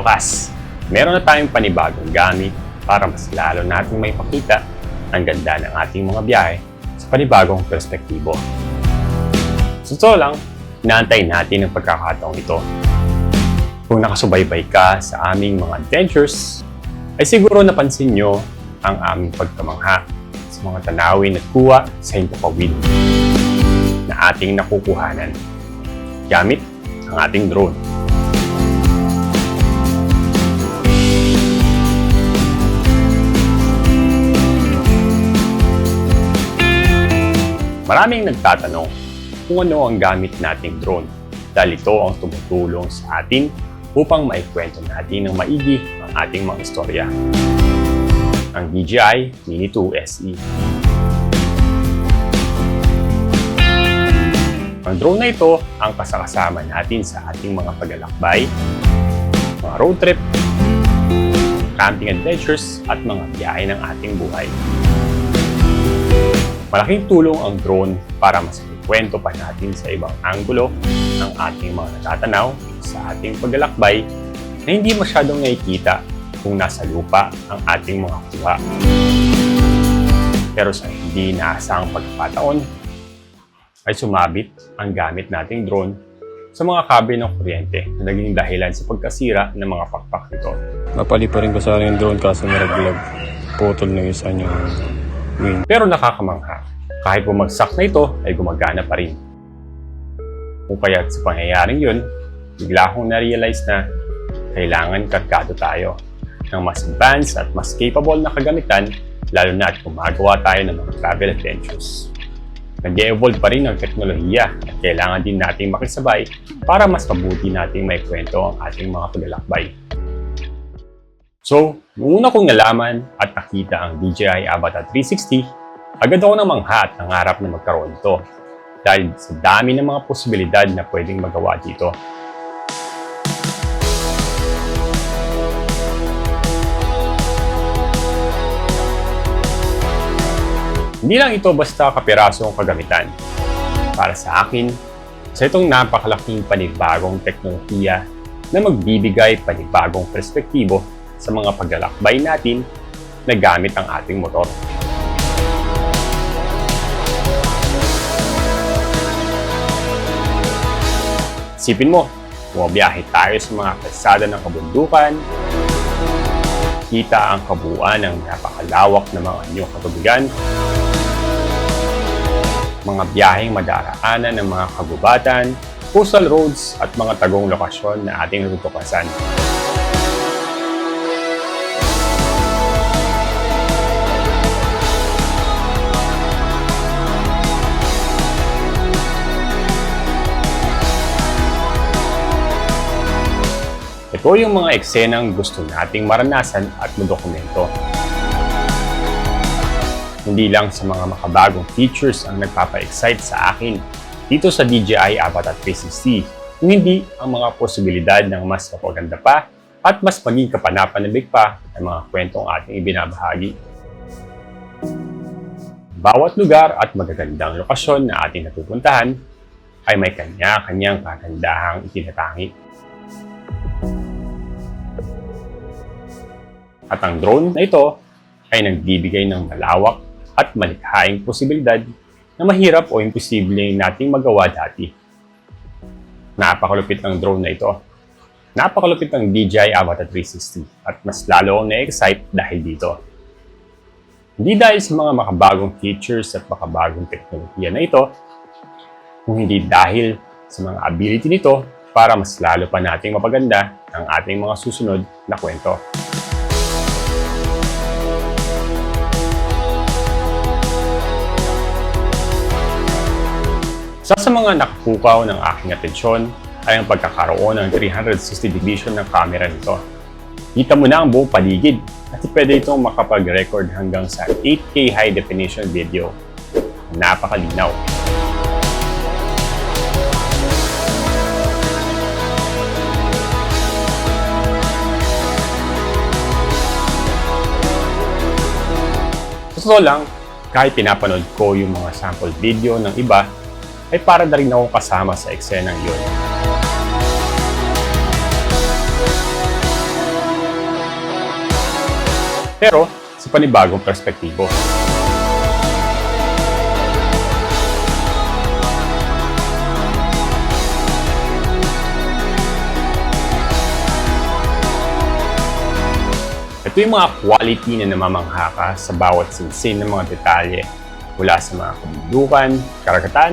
wakas, meron na tayong panibagong gamit para mas lalo nating maipakita ang ganda ng ating mga biyahe sa panibagong perspektibo. Sa totoo lang, inaantay natin ang pagkakataong ito. Kung nakasubaybay ka sa aming mga adventures, ay siguro napansin nyo ang aming pagkamangha sa mga tanawin at kuha sa himpapawid na ating nakukuhanan gamit ang ating drone. Maraming nagtatanong kung ano ang gamit nating drone dahil ito ang tumutulong sa atin upang maikwento natin ng maigi ang ating mga istorya. Ang DJI Mini 2 SE. Ang drone na ito ang kasakasama natin sa ating mga paglalakbay, mga road trip, camping adventures at mga biyahe ng ating buhay. Malaking tulong ang drone para mas ikwento pa natin sa ibang anggulo ng ating mga natatanaw sa ating paglalakbay na hindi masyadong nakikita kung nasa lupa ang ating mga kuha. Pero sa hindi inaasahang pagkakataon, ay sumabit ang gamit nating drone sa mga kabe ng kuryente na naging dahilan sa pagkasira ng mga pakpak nito. Napali pa rin ko sa yung drone kaso naraglag. Putol na yung isa niyang wing. Pero nakakamangha, kahit bumagsak na ito ay gumagana pa rin. Kung kaya't sa pangyayaring yun, bigla akong na-realize na kailangan kargado tayo ng mas advanced at mas capable na kagamitan, lalo na at gumagawa tayo ng mga travel adventures. Nag-evolve pa rin ang teknolohiya at kailangan din nating makisabay para mas mabuti nating maikwento ang ating mga paglalakbay. So, nung una kong nalaman at nakita ang DJI Avata 360, agad ako namangha at nangarap na magkaroon ito dahil sa dami ng mga posibilidad na pwedeng magawa dito. Hindi lang ito basta kapirasong kagamitan. Para sa akin, sa itong napakalaking panibagong teknolohiya na magbibigay panibagong perspektibo sa mga paglalakbay natin na gamit ang ating motor. Isipin mo, bumabiyahe tayo sa mga kalsada ng kabundukan, kita ang kabuuan ng napakalawak na mga anyong katubigan, mga biyaheng madaraanan ng mga kagubatan, coastal roads at mga tagong lokasyon na ating natutuklasan. Ito yung mga eksenang gusto nating maranasan at madokumento. Hindi lang sa mga makabagong features ang nagpapa-excite sa akin dito sa DJI Avata 360, kung hindi ang mga posibilidad ng mas mapaganda pa at mas maging kapanapanabik pa ng mga kwentong ating ibinabahagi. Bawat lugar at magagandang lokasyon na ating natupuntahan ay may kanya-kanyang kagandahang itinatangi. At ang drone na ito ay nagbibigay ng malawak at malikhaing posibilidad na mahirap o imposible nating magawa dati. Napakalupit ng drone na ito. Napakalupit ng DJI Avata 360 at mas lalo akong na-excite dahil dito. Hindi dahil sa mga makabagong features at makabagong teknolohiya na ito, kung hindi dahil sa mga ability nito para mas lalo pa nating mapaganda ang ating mga susunod na kwento. Isa sa mga nakapukaw ng aking atensyon ay ang pagkakaroon ng 360 vision ng camera nito. Kita mo na ang buong paligid at pwede itong makapag-record hanggang sa 8K high definition video. Napakalinaw. Sa totoo lang, kahit pinapanood ko yung mga sample video ng iba, ay para na rin ako kasama sa eksenang yun. pero sa panibagong perspektibo. Ito yung mga quality na namamangha ka sa bawat sinsin ng mga detalye mula sa mga kabundukan, karagatan,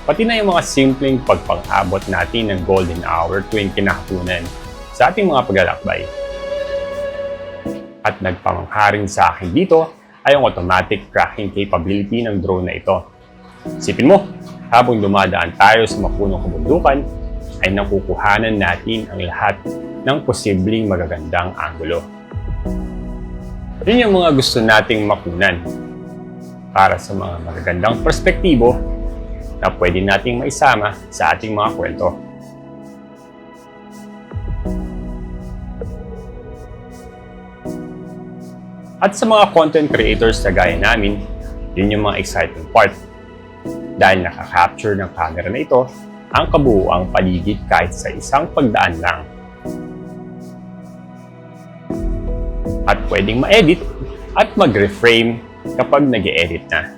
pati na yung mga simpleng pagpang-abot natin ng golden hour tuwing kinahaponan sa ating mga paglalakbay. At nagpamangha rin sa akin dito ay ang automatic tracking capability ng drone na ito. Isipin mo, habang dumadaan tayo sa mapunong kabundukan, ay nakukuhanan natin ang lahat ng posibleng magagandang anggulo. Yun yung mga gusto nating makunan para sa mga magagandang perspektibo na pwede nating maisama sa ating mga kwento. At sa mga content creators na gaya namin, yun yung mga exciting part. Dahil nakaka-capture ng camera na ito ang kabuuang paligid kahit sa isang pagdaan lang. At pwedeng ma-edit at mag-reframe kapag nag-e-edit na.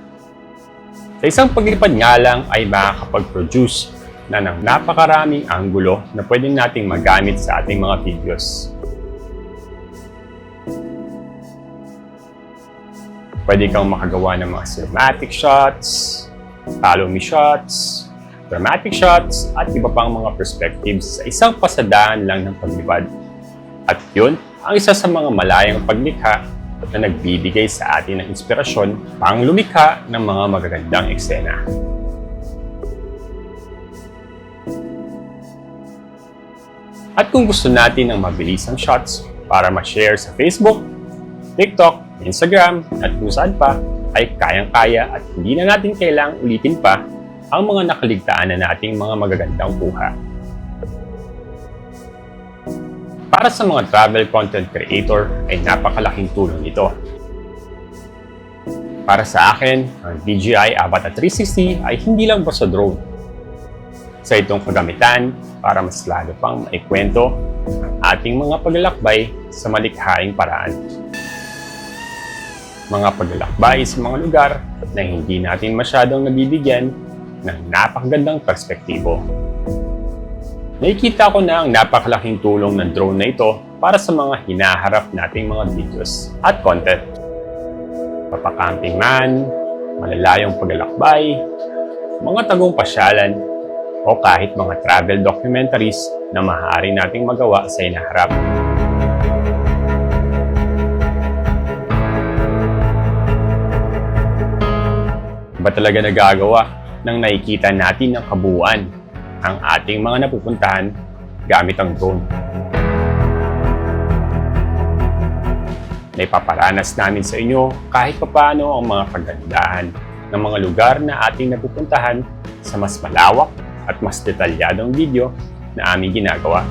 Sa isang paglipad nga lang ay makakapag-produce na ng napakaraming anggulo na pwedeng nating magamit sa ating mga videos. Pwede kang makagawa ng mga cinematic shots, follow me shots, dramatic shots, at iba pang mga perspectives sa isang pasadaan lang ng paglipad. At yun ang isa sa mga malayang paglikha na nagbibigay sa atin ng inspirasyon pang lumikha ng mga magagandang eksena. At kung gusto natin ng mabilisang shots para ma-share sa Facebook, TikTok, Instagram, at kung saan pa, ay kayang-kaya at hindi na natin kailangang ulitin pa ang mga nakaligtaan na nating mga magagandang kuha. Para sa mga travel content creator ay napakalaking tulong ito. Para sa akin, ang DJI Avata 360 ay hindi lang basta drone. Sa itong kagamitan para mas lalo pang maikwento ang ating mga paglalakbay sa malikhaing paraan. Mga paglalakbay sa mga lugar na hindi natin masyadong nabibigyan ng napakagandang perspektibo. Nakikita ko na ang napakalaking tulong ng drone na ito para sa mga hinaharap nating mga videos at content. Papakamping man, malalayong paglalakbay, mga tagong pasyalan, o kahit mga travel documentaries na maaari nating magawa sa hinaharap. Ba talaga nagagawa nang nakikita natin ng kabuuan ang ating mga napupuntahan gamit ang drone. Naipaparanas namin sa inyo kahit papaano ang mga kagandahan ng mga lugar na ating napupuntahan sa mas malawak at mas detalyadong video na aming ginagawa.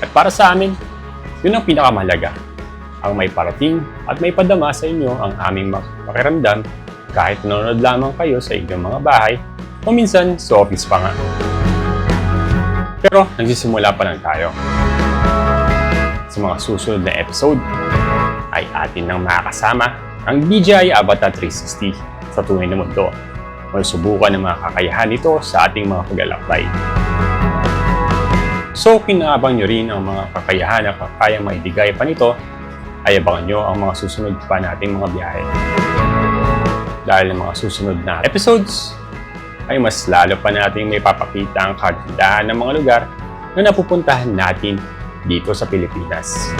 At para sa amin, yun ang pinakamahalaga. Ang may parating at may padama sa inyo ang aming pakiramdam kahit nanonood lamang kayo sa inyong mga bahay o minsan sa office pa nga. Pero nagsisimula pa lang tayo. Sa mga susunod na episode ay atin nang makakasama ang DJI Avata 360 sa tunay na mundo. Subukan ng mga kakayahan nito sa ating mga paglalakbay. So, kinaabang nyo rin ang mga kakayahan na kayang maibigay pa nito, ay abangan nyo ang mga susunod pa nating mga biyahe. Dahil ang mga susunod na episodes, ay mas lalo pa nating may papakita ang kagandahan ng mga lugar na napupuntahan natin dito sa Pilipinas.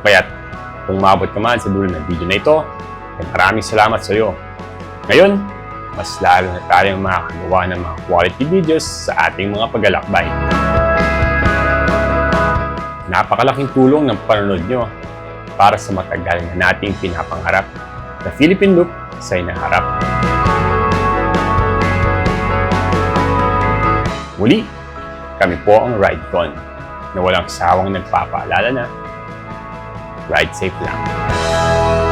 Kaya't kung maabot ka man sa dulo ng video na ito, ay maraming salamat sa iyo. Ngayon, mas lalo na tayong makakagawa ng mga quality videos sa ating mga paglalakbay. Napakalaking tulong ng panonood nyo para sa matagal na nating pinapangarap na Philippine Loop sa hinaharap. Muli, kami po ang RideCon. na walang sawang nagpapaalala na ride safe lang.